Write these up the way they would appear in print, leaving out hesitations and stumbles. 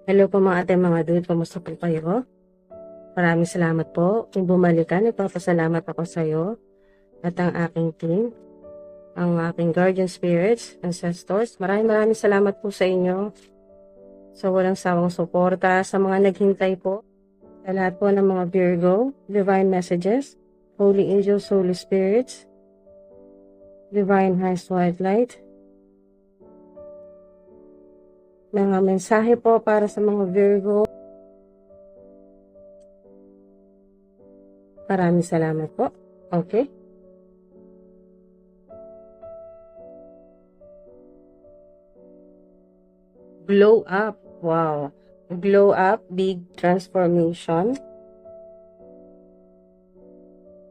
Hello po mga ate, mga dude, kamusta po kayo? Maraming salamat po. Kung bumalik ka, nagpapasalamat ako sa iyo at ang aking team, ang aking guardian spirits, ancestors. Maraming salamat po sa inyo sa walang sawang suporta, sa mga naghintay po, sa lahat po ng mga Virgo, divine messages, holy angels, holy spirits, divine highest white light, mga mensahe po para sa mga Virgo. Maraming salamat po. Okay. Glow up. Wow. Glow up, big transformation.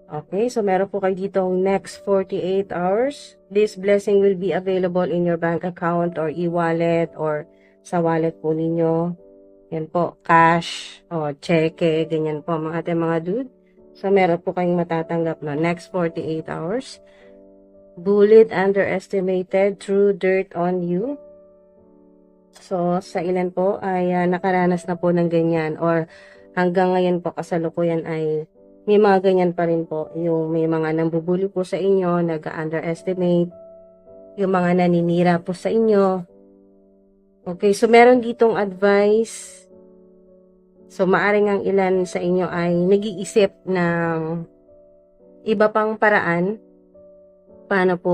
Okay, so meron po kayo ditong next 48 hours. This blessing will be available in your bank account or e-wallet or sa wallet po ninyo. Yan po, cash o cheque, ganyan po mga ate mga dude. So meron po kayong matatanggap na next 48 hours. Bullied, underestimated, threw dirt on you. So, sa ilan po ay nakaranas na po ng ganyan or hanggang ngayon po kasalukuyan ay may mga ganyan pa rin po. Yung may mga nambubuli po sa inyo, nag-underestimate, yung mga naninira po sa inyo. Okay, so meron ditong advice. So, maaring ang ilan sa inyo ay nag-iisip ng iba pang paraan paano po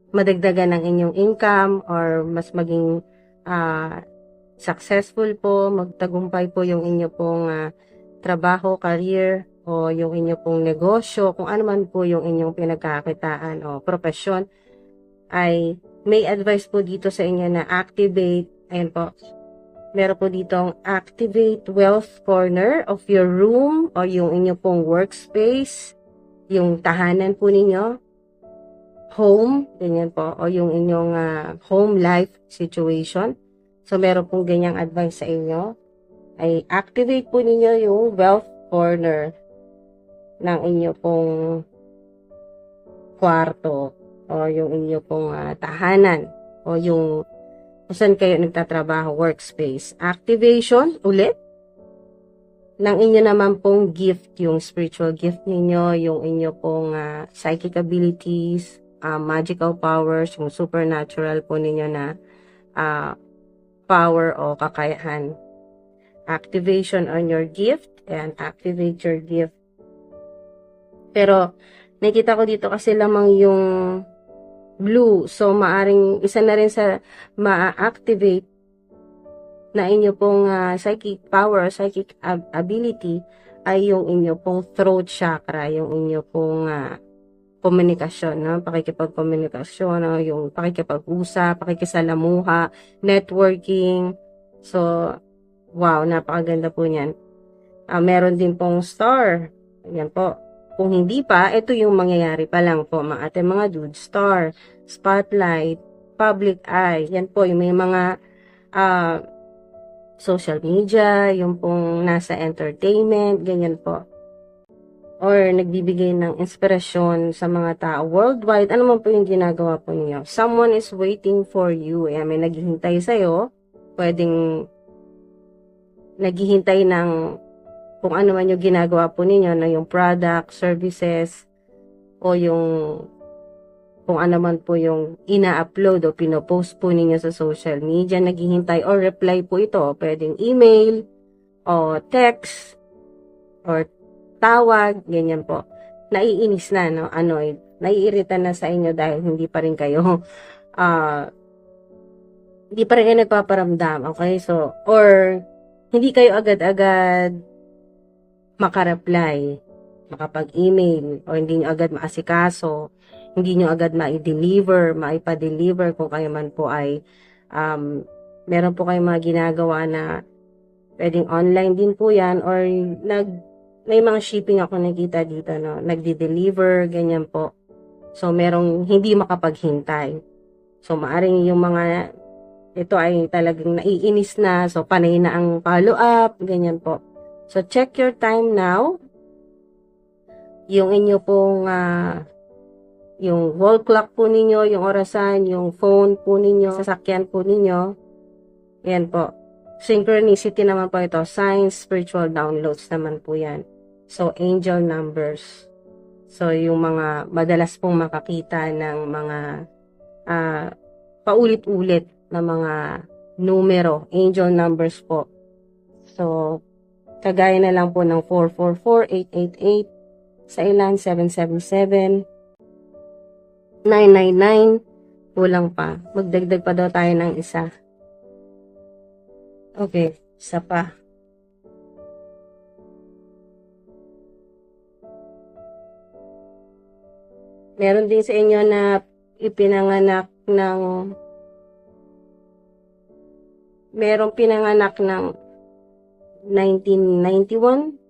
madagdagan ng inyong income or mas maging successful po, magtagumpay po yung inyo pong trabaho, career, o yung inyo pong negosyo, kung ano man po yung inyong pinagkakitaan o profesyon, ay may advice po dito sa inyo na activate, ayan po, meron po ditong activate wealth corner of your room o yung inyo pong workspace, yung tahanan po ninyo, home, ganyan po, o yung inyong home life situation. So, meron pong ganyang advice sa inyo. Ay activate po ninyo yung wealth corner ng inyo pong kwarto o yung inyo pong tahanan o yung kung saan kayo nagtatrabaho, workspace. Activation ulit ng inyo naman pong gift, yung spiritual gift ninyo, yung inyo pong psychic abilities, magical powers, yung supernatural po ninyo na power o kakayahan. Activation on your gift and activate your gift. Pero nakita ko dito kasi lamang yung blue. So maaring isa na rin sa ma-activate na inyo pong psychic power, psychic ability ay yung inyo pong throat chakra, yung inyo pong komunikasyon, no? Pakikipagkomunikasyon, no? Yung pakikipag-usap, pakikisalamuha, networking. So, wow, napakaganda po niyan. Meron din pong star. Ayan po. Kung hindi pa, ito yung mangyayari pa lang po, mga ate mga dude. Star, spotlight, public eye. Yan po, yung may mga social media, yung pong nasa entertainment, ganyan po. Or nagbibigay ng inspirasyon sa mga tao worldwide. Ano man po yung ginagawa po niyo? Someone is waiting for you. Ayan, may naghihintay sa'yo. Pwedeng naghihintay ng kung ano man yung ginagawa po ninyo na yung product, services, o yung kung ano man po yung ina-upload o pinopost po ninyo sa social media, naghihintay or reply po ito. Pwedeng email, o text, or tawag, ganyan po. Naiinis na, no? Annoyed. Naiirita na sa inyo dahil hindi pa rin kayo hindi pa rin kayo nagpaparamdam, okay? So, or hindi kayo agad-agad makareply, makapag-email, o hindi nyo agad maasikaso, hindi nyo agad maipa-deliver kung kayo man po ay meron po kayong mga ginagawa na pwedeng online din po yan or may mga shipping ako nakita dito, no? Nagdi-deliver, ganyan po. So, merong hindi makapaghintay. So, maaring yung mga ito ay talagang naiinis na, so panay na ang follow-up, ganyan po. So, check your time now. Yung inyo pong yung wall clock po ninyo, yung orasan, yung phone po ninyo, sasakyan po ninyo. Yan po. Synchronicity naman po ito. Signs, spiritual downloads naman po yan. So, angel numbers. So, yung mga madalas pong makakita ng mga paulit-ulit na mga numero, angel numbers po. So, kagaya na lang po ng 444, 888, sa ilan, 777, 999, kulang pa. Magdagdag pa daw tayo ng isa. Okay, isa pa. Meron din sa inyo na ipinanganak ng merong pinanganak ng 1991,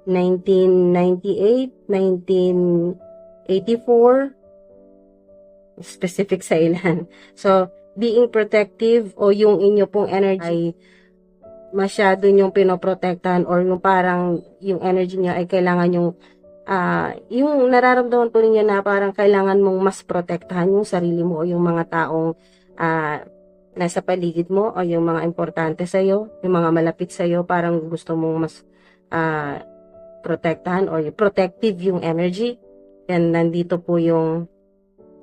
1998, 1984, specific sa ilan. So, being protective o yung inyo pong energy ay masyado nyong pinoprotektahan or yung parang yung energy niya ay kailangan yung nararamdaman po ninyo na parang kailangan mong mas protektahan yung sarili mo o yung mga taong nasa paligid mo o yung mga importante sa'yo, yung mga malapit sa'yo, parang gusto mong mas protektahan or protective yung energy. Yan, nandito po yung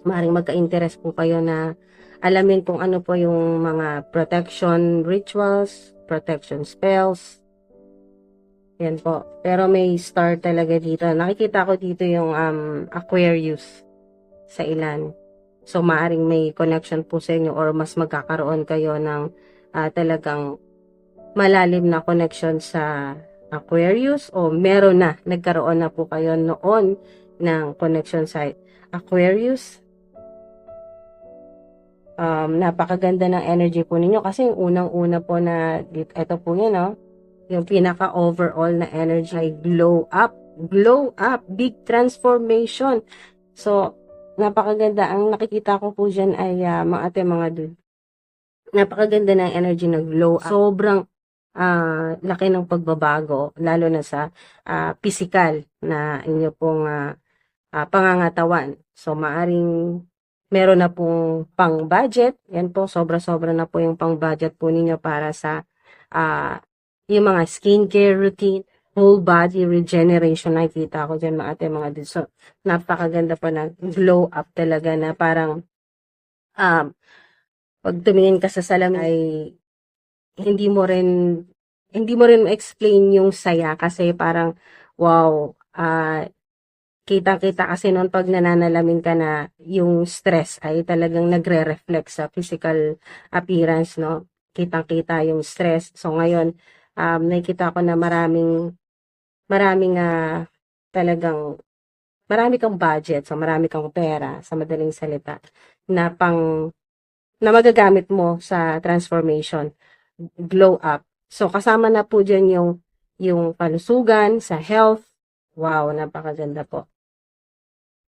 maaaring magka-interest po kayo na alamin kung ano po yung mga protection rituals, protection spells. Yan po. Pero may star talaga dito. Nakikita ko dito yung Aquarius sa ilan. So, maaring may connection po sa inyo or mas magkakaroon kayo ng talagang malalim na connection sa Aquarius o meron na, nagkaroon na po kayo noon ng connection sa Aquarius. Napakaganda ng energy po ninyo kasi yung unang-una po na ito po yun, no? Yung pinaka-overall na energy ay glow up, big transformation. So, napakaganda. Ang nakikita ko po dyan ay mga dude. Napakaganda ng energy na glow up. Sobrang laki ng pagbabago, lalo na sa physical na inyo pong pangangatawan. So, maaring meron na pong pang-budget. Yan po, sobra-sobra na po yung pang-budget po ninyo para sa yung mga skincare routine, whole body regeneration. Nakikita ko dyan mga dude. So, napakaganda po na glow up talaga na parang pag tumingin ka sa salamin ay hindi mo rin ma-explain yung saya kasi parang wow, kitang-kita kasi noon pag nananalamin ka na yung stress ay talagang nagre-reflect sa physical appearance, no? Kitang-kita yung stress. So ngayon, nakikita ko na talagang marami kang budget, so marami kang pera, sa madaling salita, na magagamit mo sa transformation, glow up. So kasama na po dyan yung kalusugan, sa health. Wow, napakaganda po.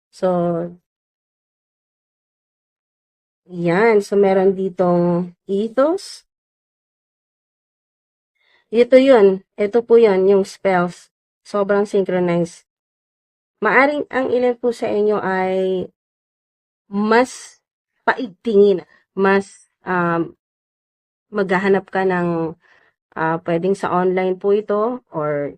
So, yan. So, meron ditong ethos. Ito po yun, yung spells. Sobrang synchronized. Maaring ang ilan po sa inyo ay mas paigtingin, mas maghahanap ka ng pwedeng sa online po ito or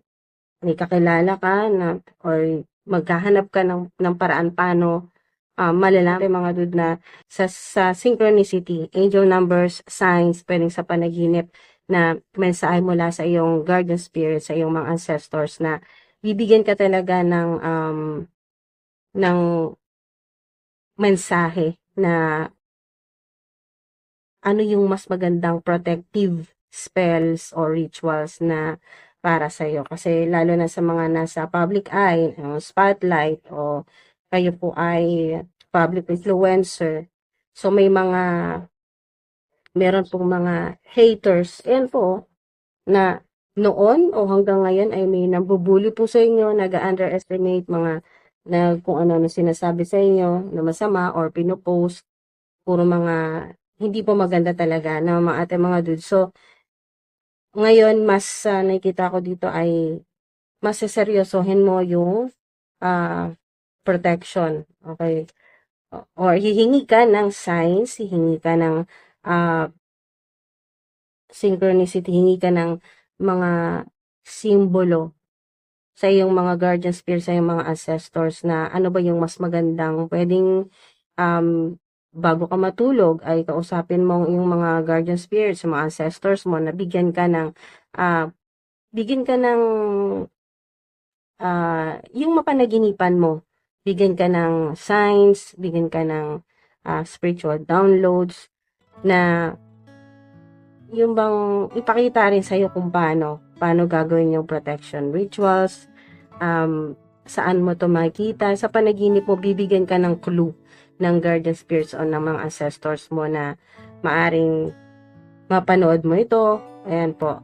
may kakilala ka na or maghahanap ka ng paraan paano malalaman mga dude na sa synchronicity, angel numbers, signs, pwedeng sa panaginip na mensahe mula sa iyong guardian spirit, sa iyong mga ancestors na bibigyan ka talaga ng mensahe na ano yung mas magandang protective spells or rituals na para sa iyo. Kasi lalo na sa mga nasa public eye, spotlight, o kayo po ay public influencer. So meron pong mga haters. Ayan po, na noon o hanggang ngayon ay may nambubuli po sa inyo, nag-underestimate kung ano sinasabi sa inyo na masama or pinopost. Puro mga hindi po maganda talaga na mga dudes. So, ngayon, mas nakikita ko dito ay mas seryosohin mo yung protection. Okay? Or hihingi ka ng signs, hihingi ka ng synchronicity, hingi ka ng mga simbolo sa iyong mga guardian spirits, sa iyong mga ancestors na ano ba yung mas magandang pwedeng bago ka matulog ay kausapin mo yung mga guardian spirits, yung mga ancestors mo na bigyan ka ng yung mapanaginipan mo. Bigyan ka ng signs, bigyan ka ng spiritual downloads na yung bang ipakita rin sa'yo kung paano gagawin yung protection rituals, saan mo to makikita. Sa panaginip mo, bibigyan ka ng clue ng guardian spirits o ng mga ancestors mo na maaring mapanood mo ito. Ayan po.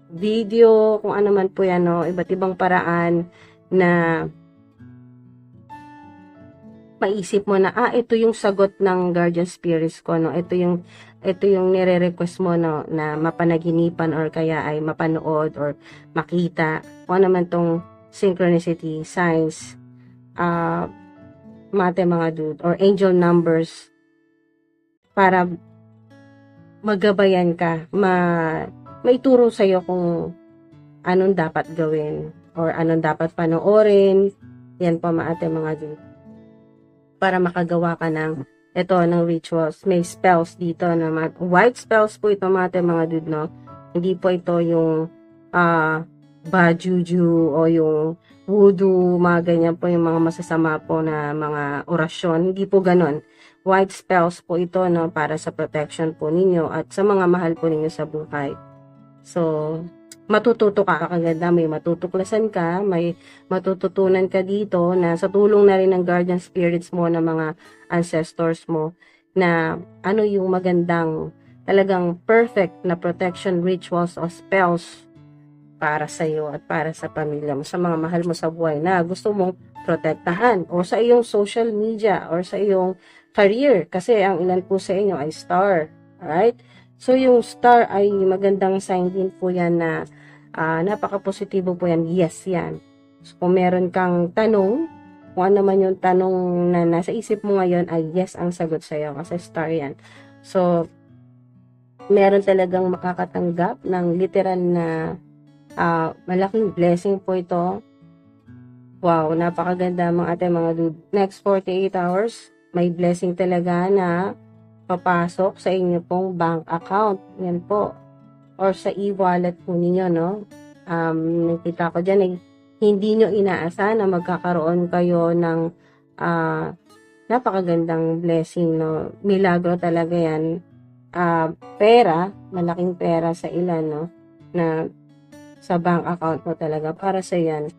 Video, kung ano man po yan, no? Iba't ibang paraan na maisip mo na, ito yung sagot ng guardian spirits ko, no? Ito yung nire-request mo, no? Na mapanaginipan or kaya ay mapanood or makita. Kung ano man tong synchronicity, signs, mate mga dude, or angel numbers para magabayan ka, maituro sa'yo kung anong dapat gawin or anong dapat panoorin. Yan po mga dude. Para makagawa ka ng rituals. May spells dito na white spells po ito mga dude, no? Hindi po ito yung bajuju o yung voodoo, mga ganyan po yung mga masasama po na mga orasyon. Hindi po ganon. White spells po ito, no, para sa protection po ninyo at sa mga mahal po ninyo sa buhay. So, matututo ka kaganda, may matutuklasan ka, may matututunan ka dito na sa tulong na rin ng guardian spirits mo, na mga ancestors mo, na ano yung magandang, talagang perfect na protection rituals o spells para sa iyo at para sa pamilya mo, sa mga mahal mo sa buhay na gusto mong protektahan, o sa iyong social media or sa iyong career, kasi ang ilan po sa inyo ay star. Alright? So, yung star ay magandang sign din po yan na napaka-positibo po yan. Yes, yan. So, kung meron kang tanong, kung ano man yung tanong na nasa isip mo ngayon, ay yes ang sagot sa'yo kasi star yan. So, meron talagang makakatanggap ng literal na malaking blessing po ito. Wow, napakaganda mga dude. Next 48 hours, may blessing talaga na papasok sa inyo pong bank account. Yan po. Or sa e-wallet po ninyo, no? Nakita ko dyan, hindi nyo inaasahan na magkakaroon kayo ng napakagandang blessing, no? Milagro talaga yan. Pera, malaking pera sa ilan, no? Na sa bank account mo talaga. Para sa yan.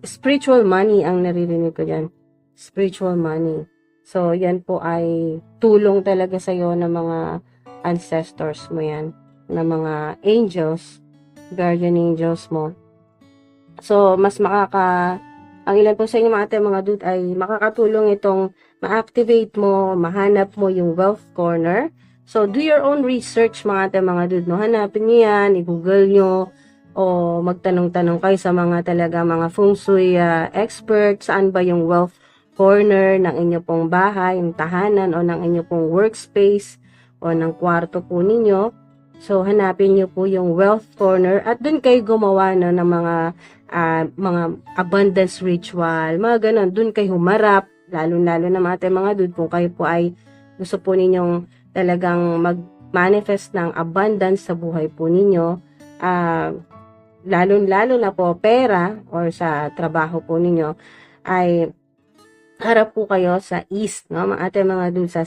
Spiritual money ang naririnig ko dyan. Spiritual money. So, yan po ay tulong talaga sa'yo ng mga ancestors mo yan, ng mga angels, guardian angels mo. So, ang ilan po sa inyo mga dude ay makakatulong itong ma-activate mo, mahanap mo yung wealth corner. So, do your own research mga dude, no? Hanapin niyo yan, i-google nyo, o magtanong-tanong kayo sa mga feng shui expert, saan ba yung wealth corner ng inyo pong bahay, yung tahanan, o ng inyo pong workspace, o ng kwarto po ninyo. So, hanapin nyo po yung wealth corner at dun kayo gumawa, no, ng mga abundance ritual, mga ganon. Dun kayo humarap, lalo-lalo na mga dude, kung kayo po ay gusto po ninyong talagang mag-manifest ng abundance sa buhay po ninyo, lalo na po pera or sa trabaho po ninyo, ay harap po kayo sa east, no? Mga dude, sa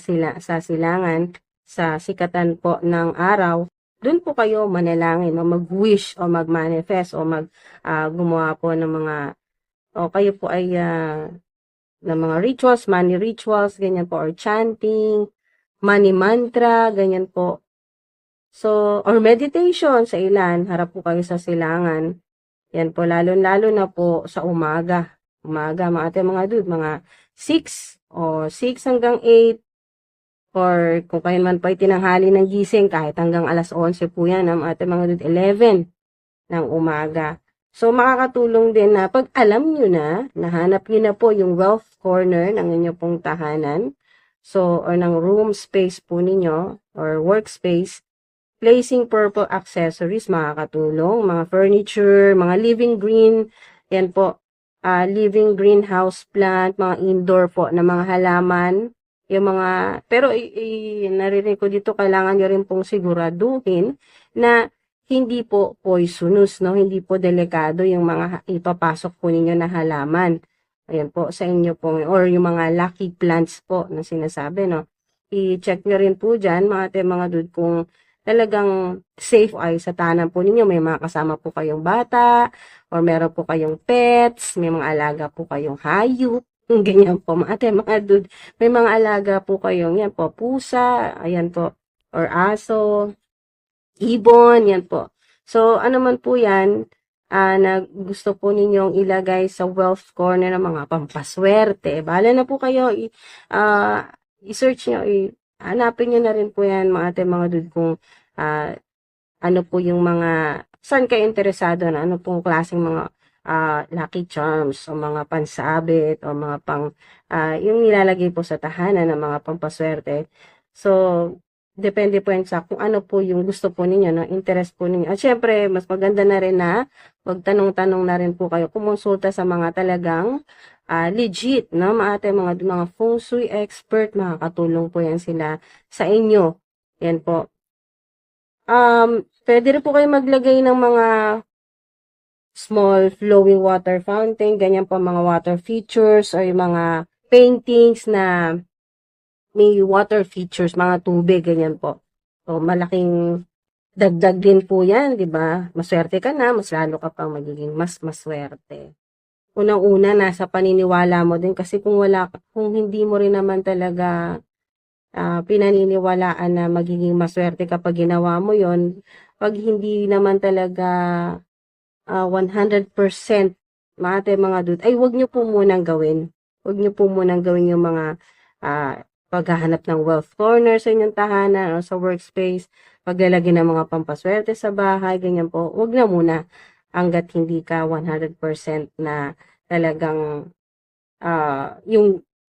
silangan, sa sikatan po ng araw. Doon po kayo manalangin, o mag-wish, o mag-manifest, o gumawa po ng mga, o kayo po ay ng mga rituals, money rituals, ganyan po, or chanting, money mantra, ganyan po. So, or meditation sa ilan, harap po kayo sa silangan. Yan po, lalo na po sa umaga. Mga dude, mga 6 o 6 hanggang 8, or kung kayo man po ay tinanghali ng gising, kahit hanggang alas 11 po yan, mga dude, 11 ng umaga. So, makakatulong din na pag alam nyo na, nahanap nyo na po yung wealth corner ng inyo pong tahanan, so, or ng room space po ninyo, or workspace, placing purple accessories, makakatulong, mga furniture, mga living green, yan po, living greenhouse plant, mga indoor po na mga halaman, yung mga, pero narinig ko dito, kailangan nyo rin pong siguraduhin na hindi po poisonous, no? Hindi po delikado yung mga ipapasok po ninyo na halaman. Ayan po, sa inyo po, or yung mga lucky plants po na sinasabi, no? I-check nyo rin po dyan, mga dude, kung talagang safe ay sa tanan po ninyo. May mga kasama po kayong bata, or meron po kayong pets, may mga alaga po kayong hayop, ganyan po, mga dude. May mga alaga po kayong, yan po, pusa, ayan po, or aso, ibon, yan po. So, ano man po yan, na gusto po ninyong ilagay sa wealth corner ng mga pampaswerte. Bahala na po kayo, i-search nyo, hanapin nyo na rin po yan, mga dude, kung ano po yung mga, saan kayo interesado na, ano pong klaseng mga lucky charms, o mga pansabit, o mga yung nilalagay po sa tahanan ng mga pampaswerte. So, depende po yan sa kung ano po yung gusto po ninyo, no? Interest po ninyo. At syempre, mas maganda na rin na magtanong-tanong na rin po kayo, kumonsulta sa mga talagang legit, no? Mga feng shui expert, makakatulong po yan sila sa inyo. Yan po. Pwede rin po kayo maglagay ng mga small flowing water fountain, ganyan po mga water features, or yung mga paintings na may water features, mga tubig, ganyan po. So, malaking dagdag din po yan, di ba? Maswerte ka na, mas lalo ka pang magiging mas maswerte. Unang-una, nasa paniniwala mo din, kasi kung hindi mo rin naman talaga pinaniniwalaan na magiging maswerte kapag ginawa mo yon, pag hindi naman talaga 100% mga dude, ay wag nyo po munang gawin. Wag nyo po munang gawin yung mga paghahanap ng wealth corner sa inyong tahanan o sa workspace, paglalagay ng mga pampaswerte sa bahay, ganyan po. Wag na muna hanggat hindi ka 100% na talagang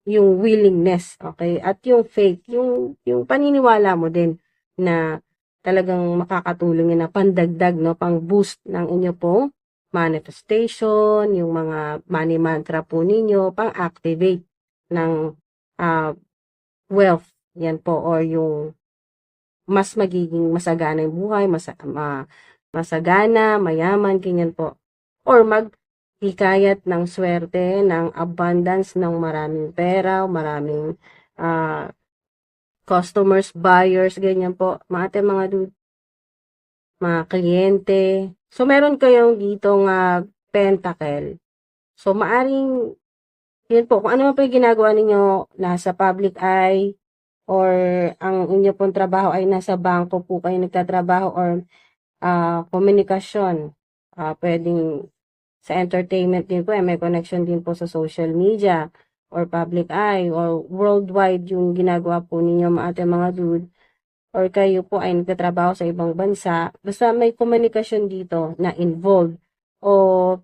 yung willingness, okay? At yung faith, yung paniniwala mo din na talagang makakatulong yun na pandagdag, no, pang boost ng inyo pong manifestation, yung mga money mantra po ninyo, pang activate ng wealth, yan po, or yung mas magiging masagana yung buhay, masagana, mayaman, ganyan po. Or hikayat ng swerte, ng abundance, ng maraming pera, maraming customers, buyers, ganyan po. Mga kliyente. So, meron kayong dito nga pentacle. So, maaring, yun po, kung ano man po yung ginagawa ninyo, nasa public eye, or ang inyo pong trabaho ay nasa bangko po kayo nagtatrabaho, or komunikasyon. Pwedeng sa entertainment din po, may connection din po sa social media, or public eye, or worldwide yung ginagawa po ninyo, mga dude, or kayo po ay nagtatrabaho sa ibang bansa, basta may komunikasyon dito na involved, o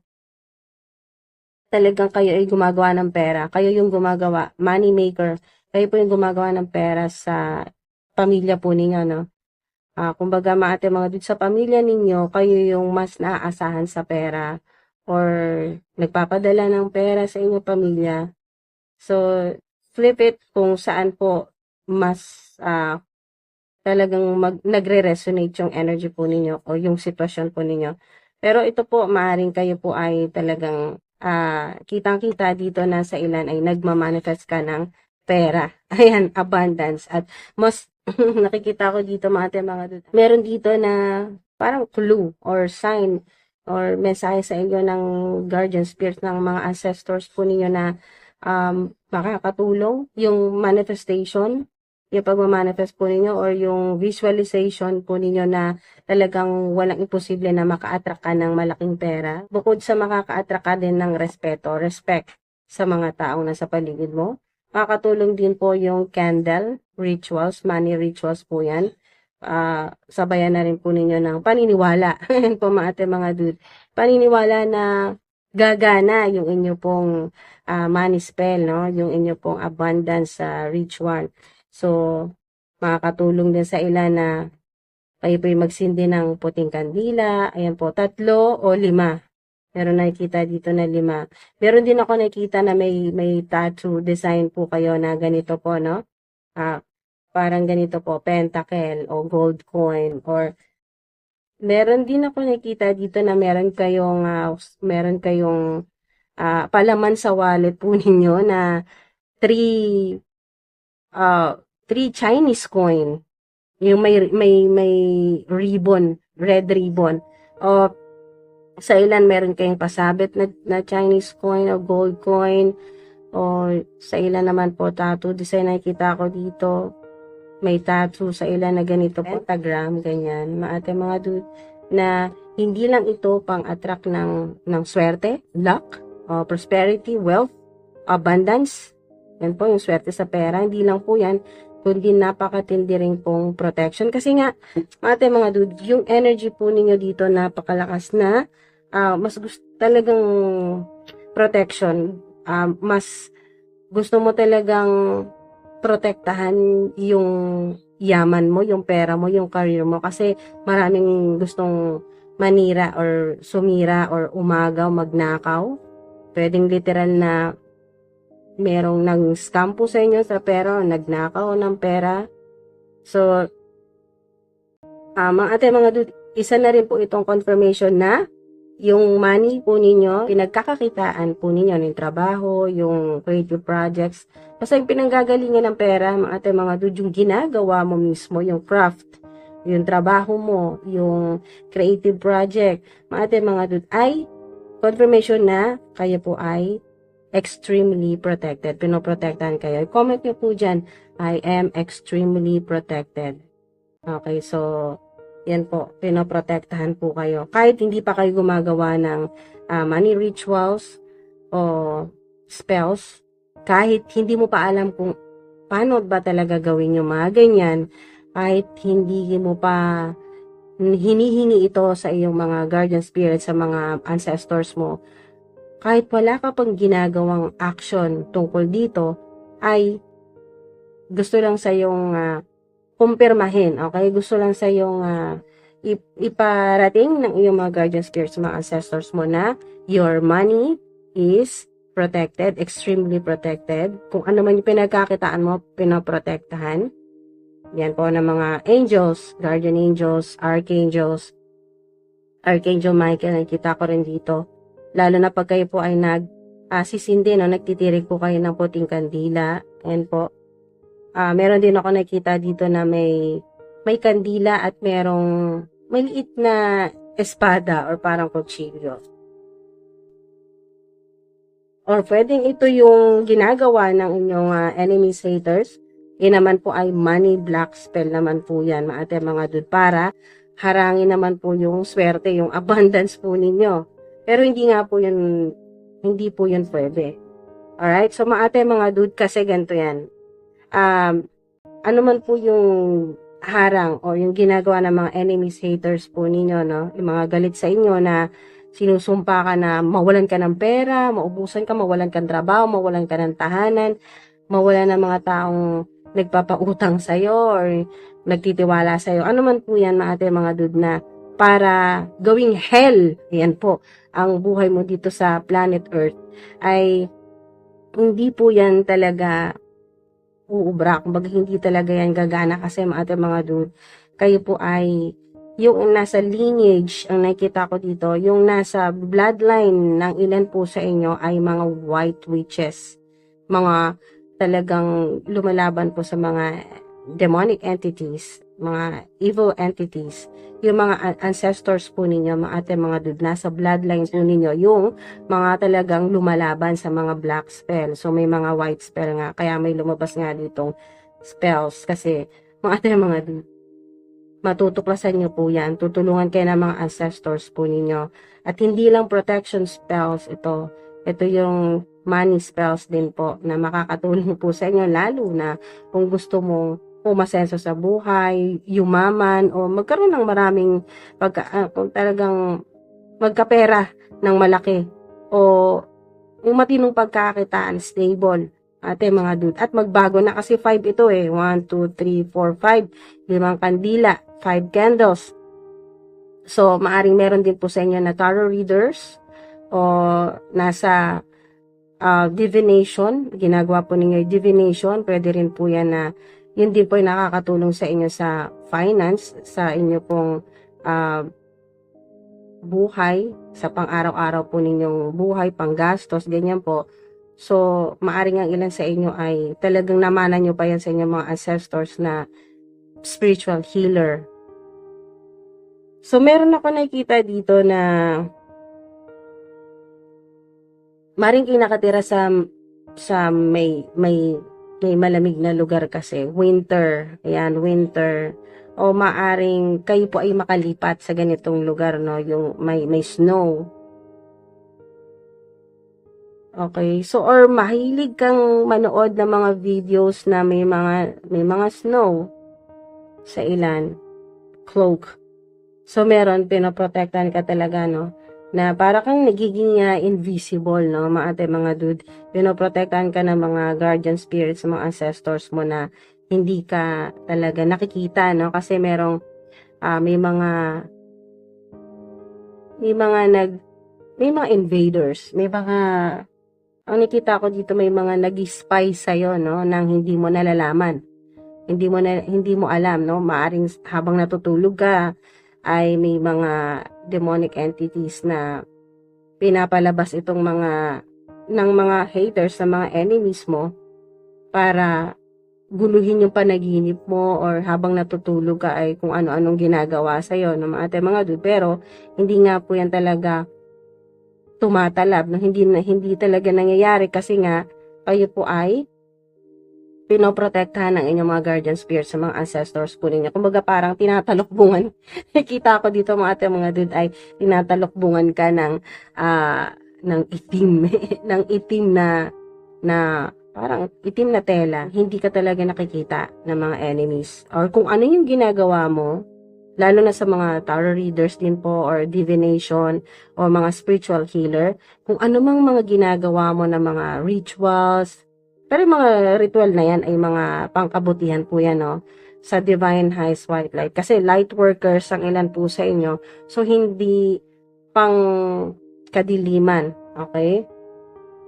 talagang kayo ay gumagawa ng pera, kayo yung gumagawa, money maker, kayo po yung gumagawa ng pera sa pamilya po ninyo, no? Kumbaga mga dude, sa pamilya ninyo, kayo yung mas naaasahan sa pera, or nagpapadala ng pera sa inyong pamilya. So, flip it kung saan po mas talagang nagre-resonate yung energy po ninyo o yung sitwasyon po ninyo. Pero ito po, maaaring kayo po ay talagang kitang-kita dito na sa ilan ay nagmamanifest ka ng pera. Ayan, abundance. At mas nakikita ko dito mga meron dito na parang clue or sign or mensahe sa inyo ng guardian spirit ng mga ancestors po ninyo na makakatulong yung manifestation, yung pagmamanifest po ninyo, or yung visualization po ninyo na talagang walang imposible na maka-attract ka ng malaking pera. Bukod sa makaka-attract ka din ng respect sa mga taong nasa paligid mo, makakatulong din po yung candle rituals, money rituals po yan. Sabayan na rin po ninyo ng paniniwala. Yan po mga dude. Paniniwala na gagana yung inyo pong money spell, no? Yung inyo pong abundance ritual. So, makakatulong din sa ilan na Kayo po yung magsindi ng puting kandila. Ayan po, 3 o 5. Meron nakikita dito na 5. Meron din ako nakikita na may tattoo design po kayo na ganito po, no? Parang ganito po, pentacle o gold coin, or meron din ako nakikita dito na meron kayong palaman sa wallet po ninyo na 3 3 Chinese coin. Yung may ribbon, red ribbon. O sa ilan meron kayong pasabit na Chinese coin o gold coin, o sa ilan naman po tattoo design nakikita ko dito. May tattoo sa ilan na ganito, pentagram, ganyan. Mga dude, na hindi lang ito pang attract ng swerte, luck, prosperity, wealth, abundance. Yan po yung swerte sa pera. Hindi lang po yan, kundi napakatindi rin pong protection. Kasi nga, mga dude, yung energy po ninyo dito napakalakas na mas gusto talagang protection. Mas gusto mo talagang protektahan yung yaman mo, yung pera mo, yung career mo, kasi maraming gustong manira or sumira or umagaw, magnakaw. Pwedeng literal na merong nang-scam po sa inyo sa pera, nagnakaw ng pera. So, mga dude, isa na rin po itong confirmation na yung money po ninyo, pinagkakakitaan po ninyo ng trabaho, yung creative projects, basta yung pinanggagalingan ng pera, mga dude, yung ginagawa mo mismo, yung craft, yung trabaho mo, yung creative project, mga dude, ay confirmation na kayo po ay extremely protected. Pinoprotektahan kayo. Comment nyo po dyan, I am extremely protected. Okay, so yan po, pinoprotektahan po kayo. Kahit hindi pa kayo gumagawa ng money rituals o spells, kahit hindi mo pa alam kung paano ba talaga gawin yung mga ganyan, kahit hindi mo pa hinihingi ito sa iyong mga guardian spirits, sa mga ancestors mo, kahit wala ka pang ginagawang action tungkol dito, ay gusto lang sa iyong kumpirmahin, okay? Gusto lang sa iyong iparating ng iyong mga guardian spirits, mga ancestors mo, na your money is protected, extremely protected. Kung ano man yung pinagkakitaan mo, pinoprotektahan. Yan po ng mga angels, guardian angels, archangels, Archangel Michael, nakita ko rin dito. Lalo na pag kayo po ay sisindi, no, nagtitirik po kayo ng puting kandila. And po, meron din ako nakita dito na may kandila at merong maliit na espada or parang kutsilyo. Or pwedeng ito yung ginagawa ng inyong enemies, haters. Yan naman po ay money black spell naman po yan, mga dude, para harangin naman po yung swerte, yung abundance po ninyo. Pero hindi po yun pwede. Alright? So mga dude, kasi ganito yan. Ano man po yung harang o yung ginagawa ng mga enemies, haters po ninyo, no? Yung mga galit sa inyo na sinusumpa ka na mawalan ka ng pera, maubusan ka, mawalan ka ng trabaho, mawalan ka ng tahanan, mawalan ng mga taong nagpapautang sa'yo or nagtitiwala sa'yo. Ano man po yan, mga dude, na para gawing hell, yan po, ang buhay mo dito sa planet Earth, ay hindi po yan talaga uubra. Kumbaga, hindi talaga yan gagana, kasi mga dude, kayo po ay yung nasa lineage, ang nakikita ko dito, yung nasa bloodline ng ilan po sa inyo ay mga white witches. Mga talagang lumalaban po sa mga demonic entities, mga evil entities. Yung mga ancestors po ninyo, mga dude, nasa bloodline po ninyo, yung mga talagang lumalaban sa mga black spell. So may mga white spell nga, kaya may lumabas nga ditong spells, kasi mga dude, matutuklasan nyo po yan. Tutulungan kayo ng mga ancestors po ninyo. At hindi lang protection spells ito. Ito yung money spells din po na makakatulong po sa inyo, lalo na kung gusto mong umasenso sa buhay, yumaman, o magkaroon ng maraming kung talagang magkapera ng malaki, o yung matinong pagkakitaan, stable, ate mga dude. At magbago na kasi 5 ito eh. 1, 2, 3, 4, 5. 5 kandila, 5 candles. So, maaring meron din po sa inyo na tarot readers o nasa divination. Ginagawa po ninyo yung divination. Pwede rin po yan na yun din po yung nakakatulong sa inyo sa finance, sa inyo pong buhay, sa pang-araw-araw po ninyong buhay, panggastos, ganyan po. So, maaring ang ilan sa inyo ay talagang namana nyo pa yan sa inyong mga ancestors na spiritual healer. So, meron ako nakikita dito na maring kinakatira sa may malamig na lugar kasi. Winter. Ayan, winter. O maaring kayo po ay makalipat sa ganitong lugar, no? Yung may snow. Okay. So, or mahilig kang manood ng mga videos na may mga snow sa ilan. Cloak. So, meron, pinoprotektan ka talaga, no? Na para kang nagiging invisible, no? Mga dude. Pinoprotektan ka ng mga guardian spirits, mga ancestors mo na hindi ka talaga nakikita, no? Kasi merong, may mga invaders, ang nakita ko dito may mga nag-spy sa'yo, no? Nang hindi mo nalalaman. Hindi mo alam, no? Maaring habang natutulog ka, ay may mga demonic entities na pinapalabas itong ng mga haters, ng mga enemies mo para guluhin yung panaginip mo or habang natutulog ka ay kung ano-anong ginagawa sa'yo ng mga dude. Pero hindi nga po yan talaga tumatalab, no? Hindi talaga nangyayari kasi nga kayo po ay pinoprotektahan ng inyong mga guardian spirits sa mga ancestors po ninyo. Kumbaga parang tinatalokbungan. Nakita ko dito mga dude ay tinatalokbungan ka ng itim, ng itim na parang itim na tela. Hindi ka talaga nakikita ng mga enemies. Or kung ano yung ginagawa mo, lalo na sa mga tarot readers din po or divination o mga spiritual healer, kung ano mang mga ginagawa mo na mga rituals, pero yung mga ritual na yan ay mga pangkabutihan po yan, no? Sa Divine Highest White Light. Kasi light workers ang ilan po sa inyo. So, hindi pang kadiliman. Okay?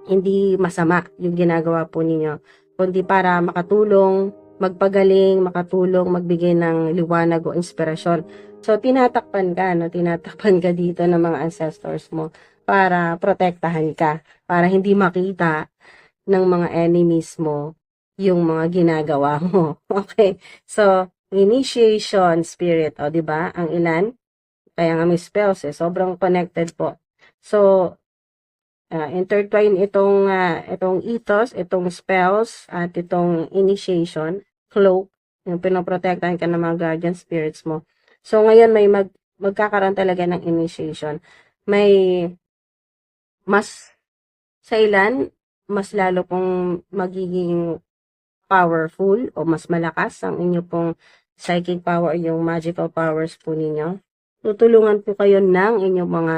Hindi masama yung ginagawa po ninyo. Kundi para makatulong, magpagaling, makatulong, magbigay ng liwanag o inspirasyon. So, tinatakpan ka, no? Tinatakpan ka dito ng mga ancestors mo para protektahan ka. Para hindi makita ng mga enemies mo yung mga ginagawa mo. Okay? So, initiation spirit, o, di ba? Ang ilan, kaya nga may spells eh, sobrang connected po. So, intertwine itong ethos, itong spells, at itong initiation, cloak, yung pinoprotektahan ka ng mga guardian spirits mo. So, ngayon may magkakaroon talaga ng initiation. May sa ilan, mas lalo pong magiging powerful o mas malakas ang inyo pong psychic power, yung magical powers po ninyo. Tutulungan po kayo ng inyong mga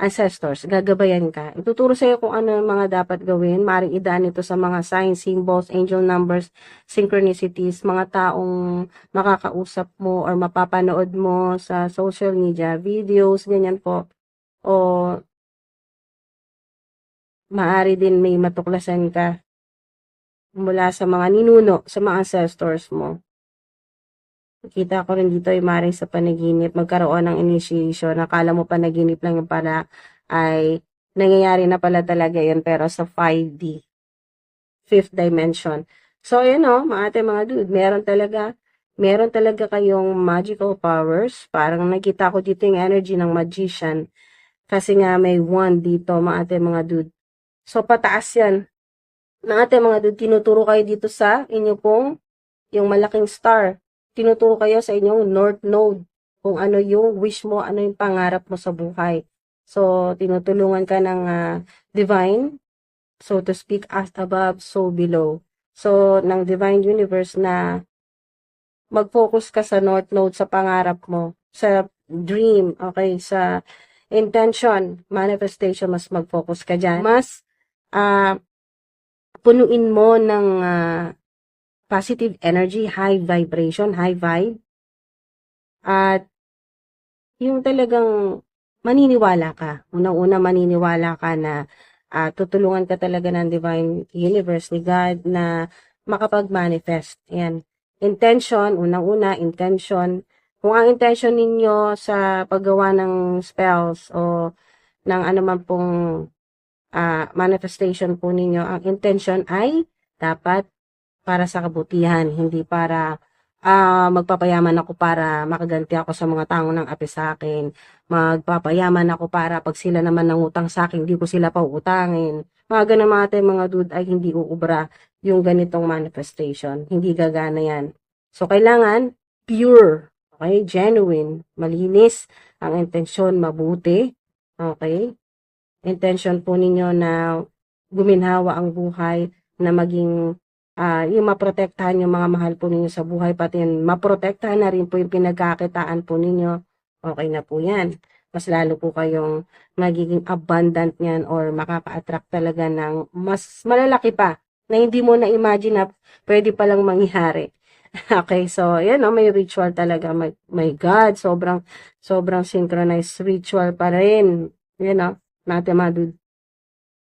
ancestors. Gagabayan ka. Ituturo sa iyo kung ano ang mga dapat gawin. Maring idaan ito sa mga signs, symbols, angel numbers, synchronicities, mga taong makakausap mo or mapapanood mo sa social media, videos, ganyan po. O maari din may matuklasan ka mula sa mga ninuno, sa mga ancestors mo. Nakita ko rin dito ay maring sa panaginip, magkaroon ng initiation. Nakala mo panaginip lang yung pala ay nangyayari na pala talaga yun pero sa 5D, 5th dimension. So, yun o, mga dude, meron talaga kayong magical powers. Parang nakita ko dito yung energy ng magician. Kasi nga may wand dito, mga dude. So, pataas yan. Mga dude, tinuturo kayo dito sa inyo pong yung malaking star. Tinuturo kayo sa inyong North Node. Kung ano yung wish mo, ano yung pangarap mo sa buhay. So, tinutulungan ka ng divine, so to speak, as above, so below. So, ng divine universe na mag-focus ka sa North Node, sa pangarap mo, sa dream, okay, sa intention, manifestation, mas mag-focus ka dyan. Mas punuin mo ng positive energy, high vibration, high vibe. At yung talagang maniniwala ka. Unang-una maniniwala ka na tutulungan ka talaga ng Divine Universe ni God na makapag-manifest. Yan. Intention, unang-una, intention. Kung ang intention ninyo sa paggawa ng spells o ng anuman pong manifestation po ninyo, ang intention ay dapat para sa kabutihan, hindi para magpapayaman ako para makaganti ako sa mga taong nang api sa akin. Magpapayaman ako para pag sila naman nangutang sa akin, hindi ko sila pauutangin. Mga ganun mga dude ay hindi uubra yung ganitong manifestation. Hindi gagana yan. So, kailangan pure, okay? Genuine, malinis, ang intensyon mabuti, okay? Intention po ninyo na guminhawa ang buhay, na maging yung maprotektahan yung mga mahal po ninyo sa buhay, pati yung maprotektahan na rin po yung pinagkakitaan po ninyo, okay na po yan. Mas lalo po kayong magiging abundant niyan or makaka-attract talaga ng mas malalaki pa na hindi mo na-imagine na pwede palang mangyari. Okay, so yan may ritual talaga. My God, sobrang synchronized ritual pa rin. Yan natin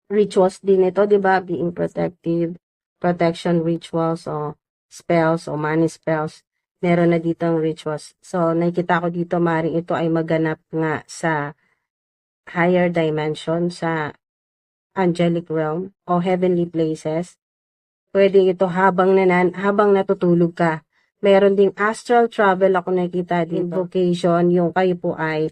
rituals din ito, di ba? Being protective, protection rituals o spells o money spells. Meron na dito ang rituals. So, nakikita ko dito, maring ito ay maganap nga sa higher dimension, sa angelic realm o heavenly places. Pwede ito habang natutulog ka. Meron ding astral travel ako nakita din, invocation, yung kayo po ay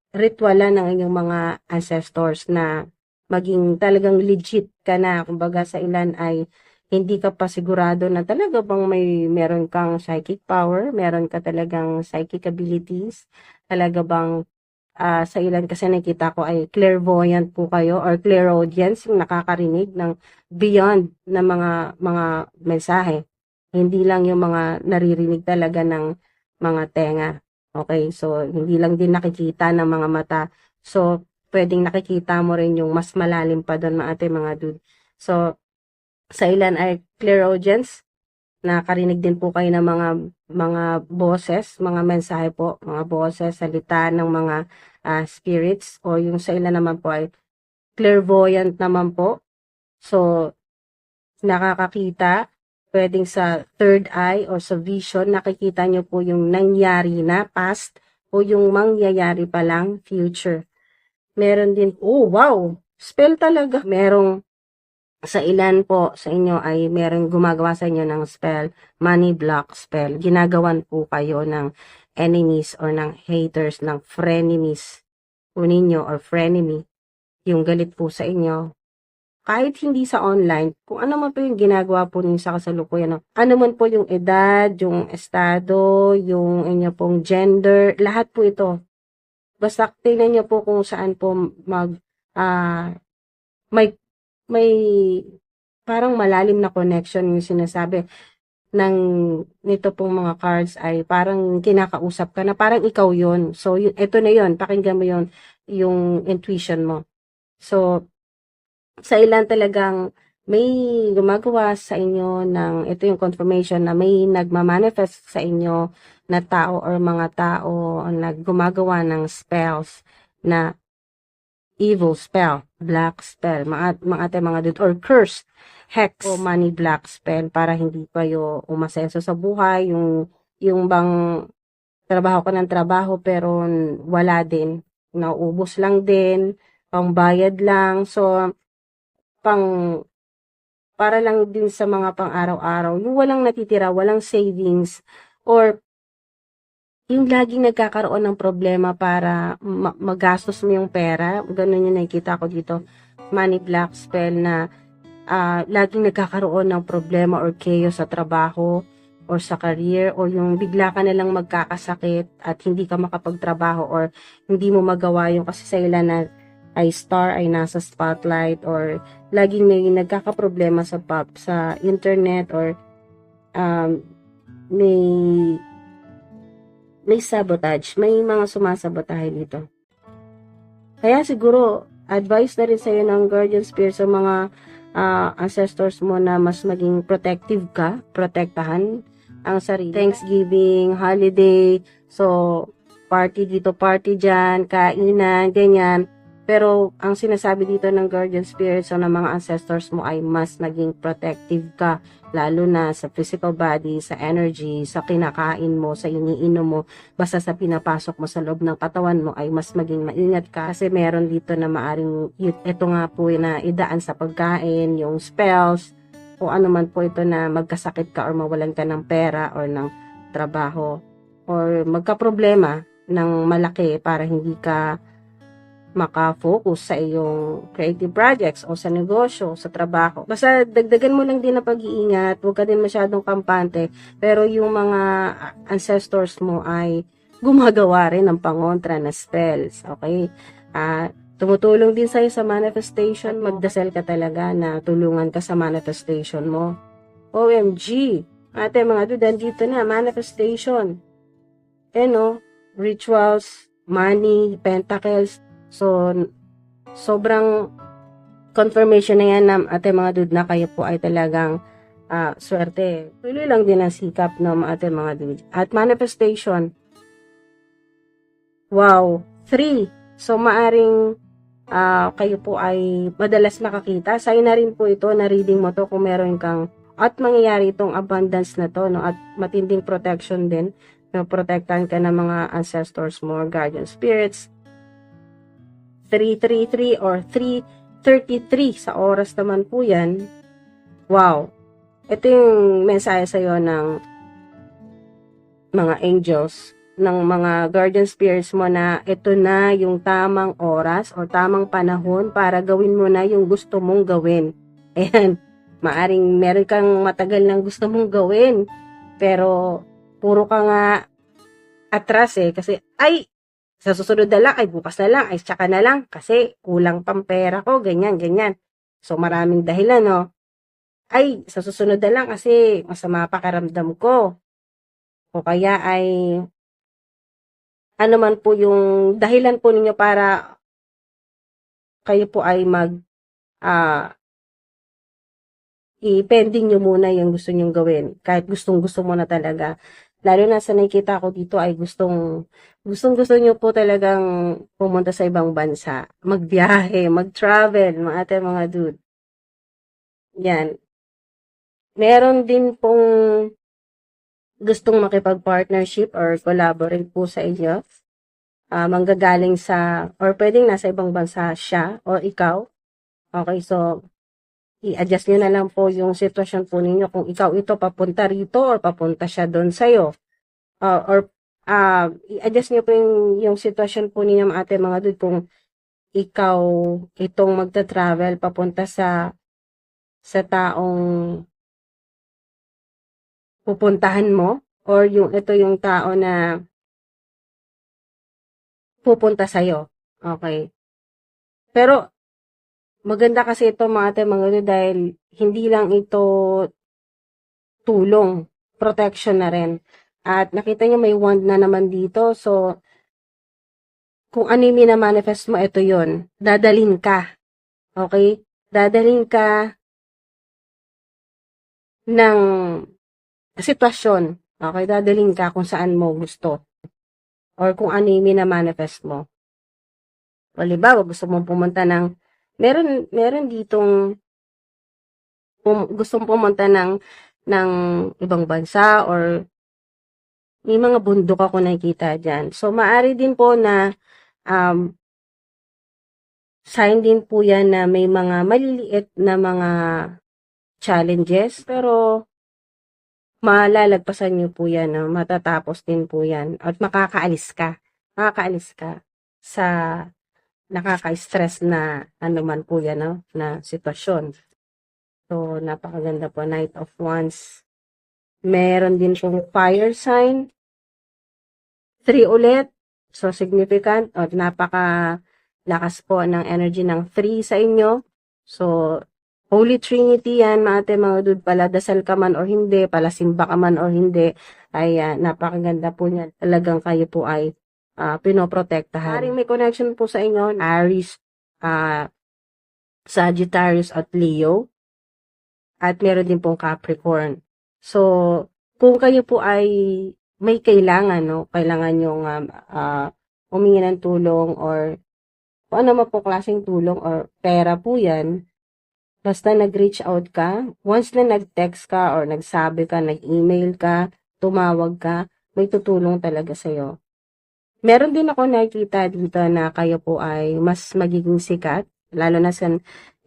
ritualan ng inyong mga ancestors na maging talagang legit ka na. Kumbaga sa ilan ay hindi ka pa sigurado na talaga bang meron kang psychic power, meron ka talagang psychic abilities, talaga bang sa ilan kasi nakita ko ay clairvoyant po kayo or clairaudience, yung nakakarinig ng beyond na mga mensahe. Hindi lang yung mga naririnig talaga ng mga tenga. Okay, so hindi lang din nakikita ng mga mata. So, pwedeng nakikita mo rin yung mas malalim pa doon mga dude. So, sa ilan ay clairaudience, nakarinig din po kayo ng mga boses, mga mensahe po, mga boses, salita ng mga spirits, o yung sa ilan naman po ay clairvoyant naman po. So, nakakakita, pwedeng sa third eye o sa vision, nakikita nyo po yung nangyari na past o yung mangyayari pa lang future. Meron din, oh wow, spell talaga. Merong sa ilan po sa inyo ay merong gumagawa sa inyo ng spell, money block spell. Ginagawan po kayo ng enemies or ng haters, ng frenemies po ninyo or frenemy. Yung galit po sa inyo. Kahit hindi sa online, kung ano man po yung ginagawa po ninyo sa kasalukuyan, ano man po yung edad, yung estado, yung inyo pong gender, lahat po ito. Basta tingnan nyo po kung saan po may parang malalim na connection yung sinasabi ng nito pong mga cards ay parang kinakausap ka na parang ikaw yon. So, ito na yon, pakinggan mo yon, yung intuition mo. So, sa ilan talagang may gumagawa sa inyo ng, ito yung confirmation na may nagmamanifest sa inyo na tao or mga tao na gumagawa ng spells na evil spell, black spell, mga dude, or curse, hex, o money black spell para hindi kayo umasenso sa buhay, yung bang trabaho ka ng trabaho pero wala din, naubos lang din, pangbayad lang, so para lang din sa mga pang araw-araw, yung walang natitira, walang savings, or yung laging nagkakaroon ng problema para magastos mo yung pera. Ganun yung nakikita ko dito. Money black spell na laging nagkakaroon ng problema or chaos sa trabaho or sa career, or yung bigla ka nalang magkakasakit at hindi ka makapagtrabaho or hindi mo magawa yung kasi sa ilan na ay star ay nasa spotlight or laging may nagkakaproblema sa internet or may sabotage, may mga sumasabotahe dito. Kaya siguro, advice na rin sa'yo ng guardian spirit sa mga ancestors mo na mas maging protective ka, protektahan ang sarili. Thanksgiving, holiday, so party dito, party dyan, kainan, ganyan. Pero ang sinasabi dito ng guardian spirits o ng mga ancestors mo ay mas naging protective ka, lalo na sa physical body, sa energy, sa kinakain mo, sa iniinom mo, basta sa pinapasok mo sa loob ng katawan mo ay mas maging maingat ka kasi meron dito na maaring ito nga po na idaan sa pagkain, yung spells, o ano man po ito na magkasakit ka or mawalan ka ng pera or ng trabaho or magka-problema ng malaki para hindi ka maka-focus sa iyong creative projects o sa negosyo, sa trabaho. Basta dagdagan mo lang din ang pag-iingat, huwag ka din masyadong kampante, pero yung mga ancestors mo ay gumagawa rin ng pangontra na spells, okay? Tumutulong din sa'yo sa manifestation, magdasal ka talaga na tulungan ka sa manifestation mo. OMG! Ate mga dude, dito na, manifestation. Rituals, money, pentacles. So, sobrang confirmation na yan na ate mga dude na kayo po ay talagang swerte. Tuloy lang din ang sikap ng ate mga dude. At manifestation. Wow! 3. So, maaring kayo po ay madalas makakita. Sa'yo na rin po ito na reading mo to kung meron kang at mangyayari itong abundance na to, no? At matinding protection din. No? Protektahan ka ng mga ancestors mo, guardian spirits. 333 or 333 sa oras naman po yan. Wow! Ito yung mensahe sa'yo ng mga angels, ng mga guardian spirits mo na ito na yung tamang oras o tamang panahon para gawin mo na yung gusto mong gawin. Ayan, maaring meron kang matagal nang gusto mong gawin, pero puro ka nga atras kasi, ay, sa susunod na lang, ay bukas na lang, ay tsaka na lang, kasi kulang pang pera ko, ganyan, ganyan. So, maraming dahilan, no? Ay, sa susunod na lang kasi masama pakiramdam ko. O kaya ay, ano man po yung dahilan po ninyo para kayo po ay i-pending nyo muna yung gusto nyong gawin. Kahit gustong-gusto mo na talaga. Lalo na sa nakikita ko dito ay gustong-gusto nyo po talagang pumunta sa ibang bansa. Magbiyahe, mag-travel, mga dude. Yan. Meron din pong gustong makipag-partnership or collaborate po sa inyo. Manggagaling sa, or pwedeng nasa ibang bansa siya or ikaw. Okay, so, i-adjust nyo na lang po yung sitwasyon po ninyo kung ikaw ito papunta rito or papunta siya doon sa'yo. I-adjust nyo po yung sitwasyon po ninyo mga dude kung ikaw itong magta-travel papunta sa taong pupuntahan mo or yung ito yung tao na pupunta sa'yo. Okay. Pero maganda kasi ito mga dude dahil hindi lang ito tulong, protection na rin. At nakita niyo may wand na naman dito. So, kung ano yung minamanifest mo, ito yon. Dadalhin ka. Okay? Dadalhin ka ng sitwasyon. Okay? Dadalhin ka kung saan mo gusto. Or kung ano yung minamanifest mo. O, halimbawa, gusto mong pumunta ng meron ditong gustong pumunta ng ibang bansa or may mga bundok ako nakikita dyan. So, maaari din po na sign din po yan na may mga maliliit na mga challenges, pero malalagpasan nyo po yan, no? Matatapos din po yan. At makakaalis ka sa nakaka-stress na ano man po yan, no? Na sitwasyon. So, napakaganda po. Knight of Wands. Meron din pong fire sign. 3 ulit. So, significant. O, napaka-lakas po ng energy ng 3 sa inyo. So, Holy Trinity yan, mga dude, paladasal ka man or hindi, palasimba ka man or hindi, ay napakaganda po niyan. Talagang kayo po ay pinoprotektahan. Maring may connection po sa inyo, Aries, Sagittarius at Leo. at meron din pong Capricorn. So, kung kayo po ay may kailangan, no? Kailangan yung humingi ng tulong or kung ano man po klaseng tulong or pera po yan, basta nag-reach out ka, once na nag-text ka or nagsabi ka, nag-email ka, tumawag ka, may tutulong talaga sa'yo. Meron din ako nakikita dito na kayo po ay mas magiging sikat, lalo na sa,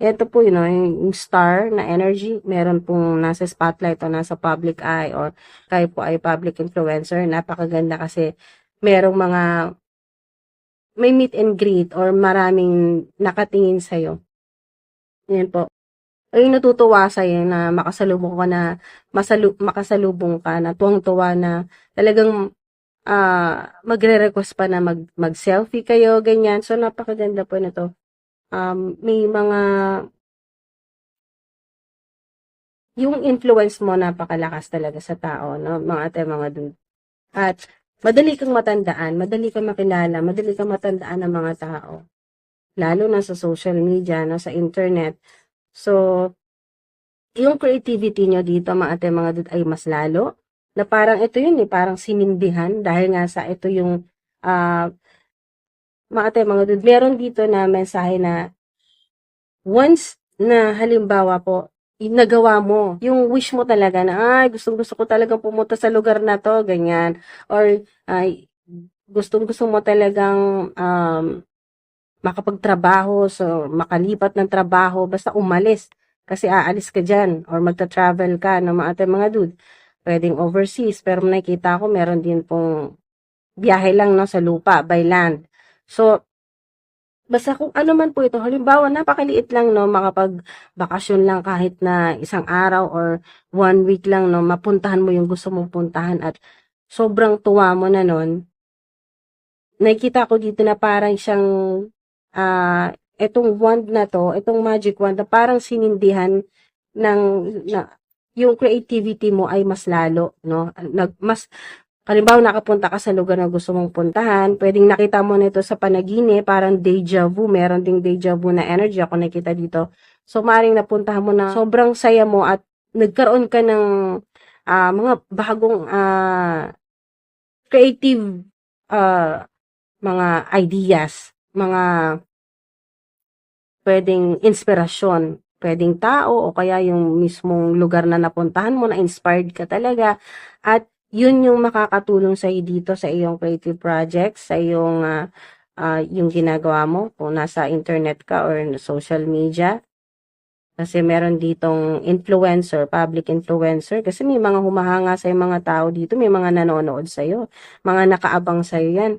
ito po yun, yung star na energy, meron pong nasa spotlight o nasa public eye or kayo po ay public influencer, napakaganda kasi merong mga, may meet and greet or maraming nakatingin sa'yo. Yan po. Ay natutuwa sa'yo na makasalubong ka na, makasalubong ka na tuwang-tuwa na talagang magre-request pa na mag-selfie kayo, ganyan. So, napakaganda po na to. May mga, yung influence mo napakalakas talaga sa tao, no? Mga ate, mga dude. At, madali kang matandaan, madali kang makilala, madali kang matandaan ng mga tao. Lalo na sa social media, no? Sa internet. So, yung creativity nyo dito, mga ate, mga dude, ay mas lalo. Na parang ito yun parang sinindihan dahil nga sa ito yung mga ate, mga dude, meron dito na mensahe na once na halimbawa po, nagawa mo, yung wish mo talaga na, ay, gusto ko talagang pumunta sa lugar na to, ganyan. Or, ay, gusto mo talagang makapagtrabaho, so makalipat ng trabaho, basta umalis. Kasi aalis ka dyan, or magta-travel ka, no, mga ate, mga dude. Pwedeng overseas, pero nakikita ko meron din pong biyahe lang, no, sa lupa, by land. So, basta kung ano man po ito, halimbawa, napakaliit lang, no, makapag-bakasyon lang kahit na isang araw or 1 week lang, no, mapuntahan mo yung gusto mong puntahan at sobrang tuwa mo na nun. Nakikita ko dito na parang siyang, itong wand na to, itong magic wand, na parang sinindihan ng, yung creativity mo ay mas lalo, no? Halimbawa, nakapunta ka sa lugar na gusto mong puntahan, pwedeng nakita mo nito sa panaginip, parang deja vu, meron ding deja vu na energy ako nakita dito. So, maring napuntahan mo na sobrang saya mo at nagkaroon ka ng mga bagong creative mga ideas, mga pwedeng inspirasyon, pwedeng tao o kaya yung mismong lugar na napuntahan mo na inspired ka talaga at yun yung makakatulong sa dito sa iyong creative projects, sa iyong yung ginagawa mo kung nasa internet ka or social media. Kasi meron ditong influencer, public influencer kasi may mga humahanga sa mga tao dito, may mga nanonood sa iyo, mga nakaabang sa iyo yan.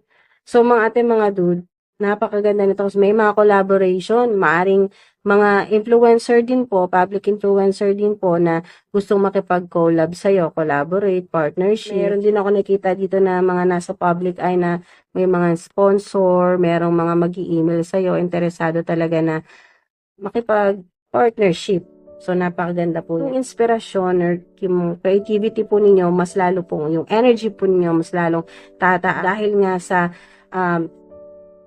So mga ate, mga dude, napakaganda nito kasi may mga collaboration, maaring mga influencer din po, public influencer din po na gustong makipag-collab sa'yo, collaborate, partnership. Meron din ako nakita dito na mga nasa public eye na may mga sponsor, merong mga mag-i-email sa'yo, interesado talaga na makipag-partnership. So, napakaganda po. Yung inspirasyon or yung creativity po ninyo, mas lalo po, yung energy po ninyo, mas lalong tataas. Dahil nga sa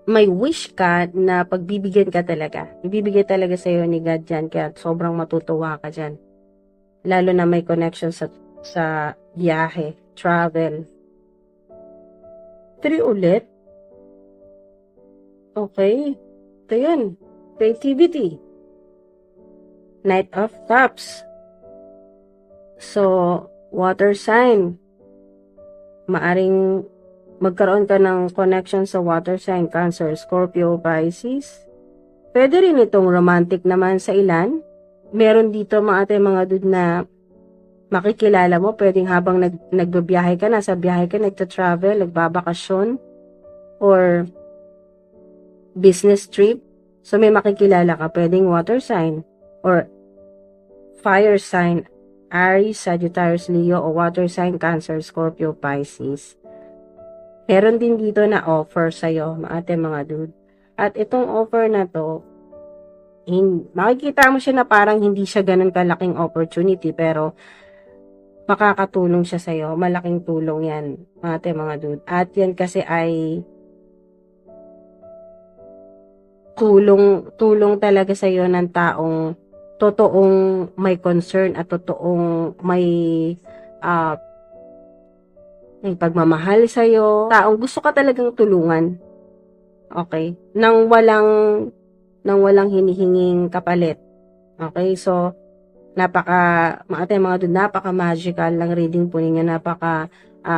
may wish ka na pagbibigyan ka talaga. Ibibigay talaga sa'yo ni God dyan, kaya sobrang matutuwa ka dyan. Lalo na may connection sa biyahe, travel. 3 ulit. Okay. Ito yun. Creativity. Knight of Cups. So, water sign. Maaring magkaroon ka ng connection sa water sign, Cancer, Scorpio, Pisces. Pwede rin itong romantic naman sa ilan. Meron dito mga dude na makikilala mo, pwedeng habang nagbabiyahe ka, nasa biyahe ka, nagta-travel, nagbabakasyon, or business trip. So, may makikilala ka, pwedeng water sign, or fire sign, Aries, Sagittarius, Leo, o water sign, Cancer, Scorpio, Pisces. Meron din dito na offer sa'yo, mga dude. At itong offer na to, makikita mo siya na parang hindi siya ganun kalaking opportunity, pero makakatulong siya sa'yo. Malaking tulong yan, mga dude. At yan kasi ay tulong talaga sa'yo ng taong totoong may concern at totoong may pagmamahal sa'yo, taong gusto ka talagang tulungan. Okay? Nang walang hinihinging kapalit. Okay? So, mga napaka-magical ng reading po ninyo,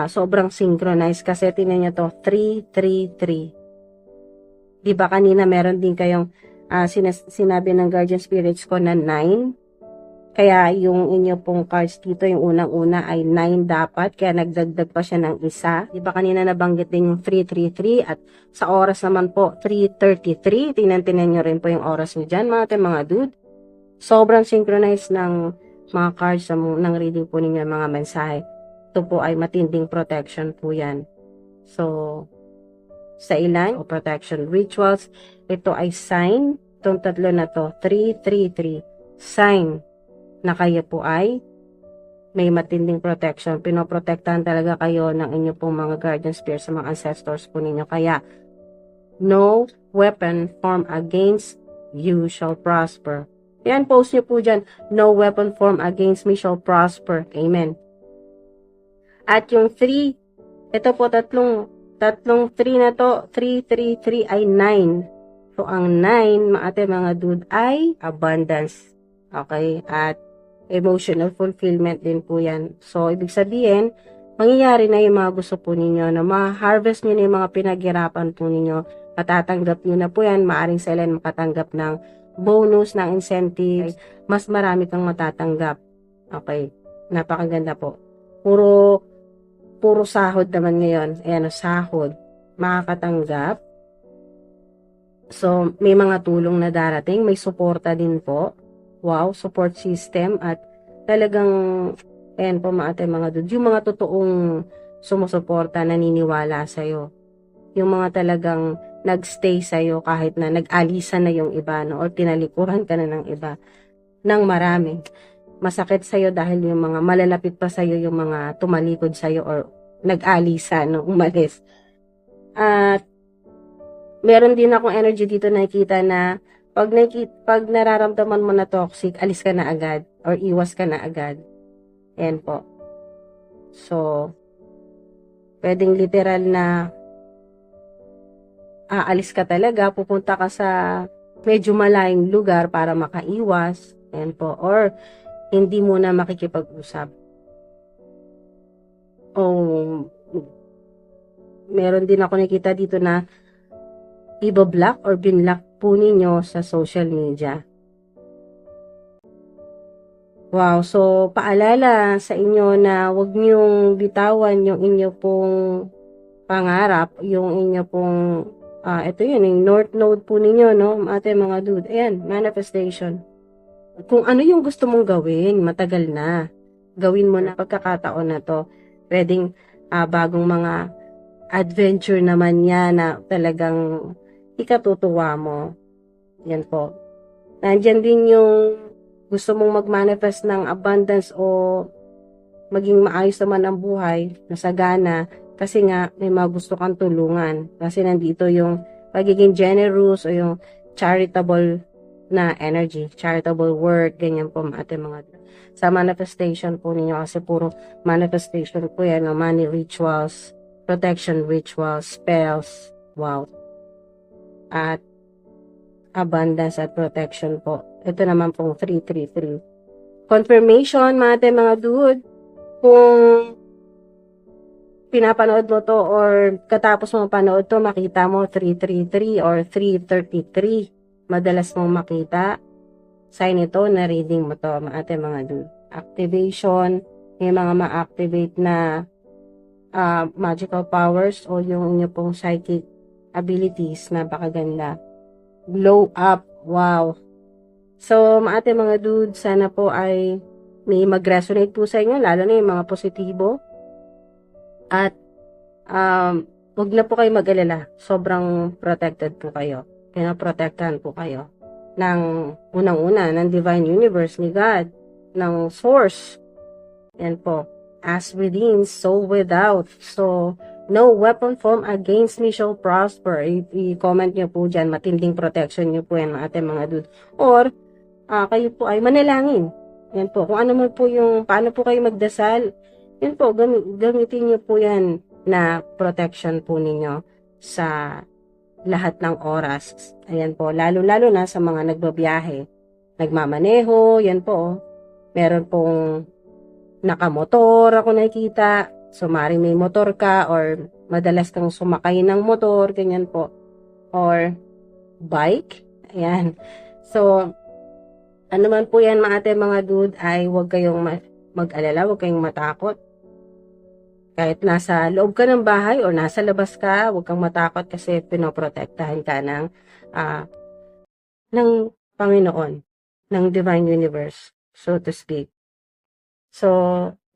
sobrang synchronized kasi tinan nyo to, 333. Di ba kanina meron din kayong sinabi ng guardian spirits ko na 9? Kaya yung inyo pong cards dito, yung unang-una ay 9 dapat, kaya nagdagdag pa siya ng isa. Di ba kanina nabanggit din yung 333 at sa oras naman po, 3:33. Tingnan nyo rin po yung oras nyo dyan, mga dude. Sobrang synchronized ng mga cards ng reading po ninyo, mga mensahe. Ito po ay matinding protection po yan. So, sa ilan o protection rituals, ito ay sign, itong tatlo na to, 333, sign na kayo po ay may matinding protection. Pinoprotektahan talaga kayo ng inyo pong mga guardian spirits sa mga ancestors po ninyo. Kaya, no weapon formed against you shall prosper. Yan, post nyo po dyan, no weapon formed against me shall prosper. Amen. At yung 3, ito po tatlong 3 na to, 333 ay 9. So, ang 9, mga dude, ay abundance. Okay? At emotional fulfillment din po yan. So, ibig sabihin, mangyayari na yung mga gusto po ninyo, na ma-harvest nyo na yung mga pinaghirapan po ninyo, matatanggap nyo na po yan, maaring sila makatanggap ng bonus, ng incentives, mas marami kang matatanggap. Okay? Napakaganda po. Puro sahod naman ngayon. Ayan, sahod. Makakatanggap. So, may mga tulong na darating, may suporta din po. Wow, support system at talagang, ayan po mga dude, yung mga totoong sumusuporta, naniniwala sa'yo. Yung mga talagang nagstay sa'yo kahit na nag-alisan na yung iba, no? O tinalikuran ka na ng iba, ng marami. Masakit sa'yo dahil yung mga malalapit pa sa'yo, yung mga tumalikod sa'yo or nag-alisan, no? Umalis. At meron din akong energy dito nakikita na pag nararamdaman mo na toxic, alis ka na agad or iwas ka na agad. Ayan po. So, pwedeng literal na aalis ka talaga, pupunta ka sa medyo malayong lugar para makaiwas. Ayan po. Or, hindi mo na makikipag-usap. O, meron din ako nakita dito na i-block or binlock po ninyo sa social media. Wow, so paalala sa inyo na huwag niyong bitawan yung inyo pong pangarap, yung inyo pong, ito yun, yung North Node po ninyo, no, mga dude. Ayan, manifestation. Kung ano yung gusto mong gawin, matagal na. Gawin mo na pagkakataon na to. Pwedeng bagong mga adventure naman yan na talagang ikatutuwa mo. Yan po. Nandyan din yung gusto mong mag-manifest ng abundance o maging maayos naman ang buhay, nasagana, kasi nga may mga gusto kang tulungan. Kasi nandito yung pagiging generous o yung charitable na energy, charitable work, ganyan po mga sa manifestation po ninyo kasi puro manifestation po yan, money rituals, protection rituals, spells, wow. At abundance at protection po. Ito naman pong 333. Confirmation, mga dude. Kung pinapanood mo to or katapos mo panood to, makita mo 333 or 333. Madalas mong makita. Sign ito na reading mo to, mga dude. Activation, may mga ma-activate na magical powers o yung inyo pong psychic abilities na napakaganda. Glow up. Wow. So, mga dude, sana po ay may mag-resonate po sa inyo, lalo na yung mga positibo. At, huwag na po kayo mag-alala. Sobrang protected po kayo. Pinaprotektahan po kayo ng unang-una, ng Divine Universe, ni God, ng Source. Yan po. As within, so without. So, no weapon formed against me shall prosper. I-comment nyo po dyan, matinding protection nyo po yan, mga dude. Or, kayo po ay manalangin. Yan po, kung ano man po yung, paano po kayo magdasal, yun po, gamitin niyo po yan na protection po ninyo sa lahat ng oras. Ayan po, lalo-lalo na sa mga nagbabiyahe. Nagmamaneho, yan po. Meron pong nakamotor ako nakikita. So, maaaring may motor ka or madalas kang sumakay ng motor, ganyan po. Or bike. Ayan. So, ano man po yan mga ate, mga dude, ay huwag kayong mag-alala, huwag kayong matakot. Kahit nasa loob ka ng bahay o nasa labas ka, huwag kang matakot kasi pinoprotektahan ka ng Panginoon, ng Divine Universe, so to speak. So,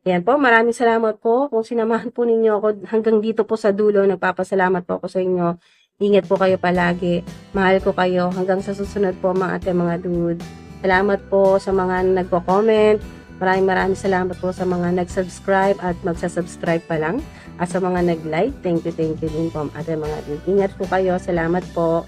yan po, maraming salamat po kung sinamahan po ninyo ako hanggang dito po sa dulo. Nagpapasalamat po ako sa inyo. Ingat po kayo palagi. Mahal ko kayo. Hanggang sa susunod po mga ate, mga dude. Salamat po sa mga nagko-comment. Maraming salamat po sa mga nag-subscribe at magsa-subscribe pa lang. At sa mga nag-like, thank you din po ate, mga dude. Ingat po kayo. Salamat po.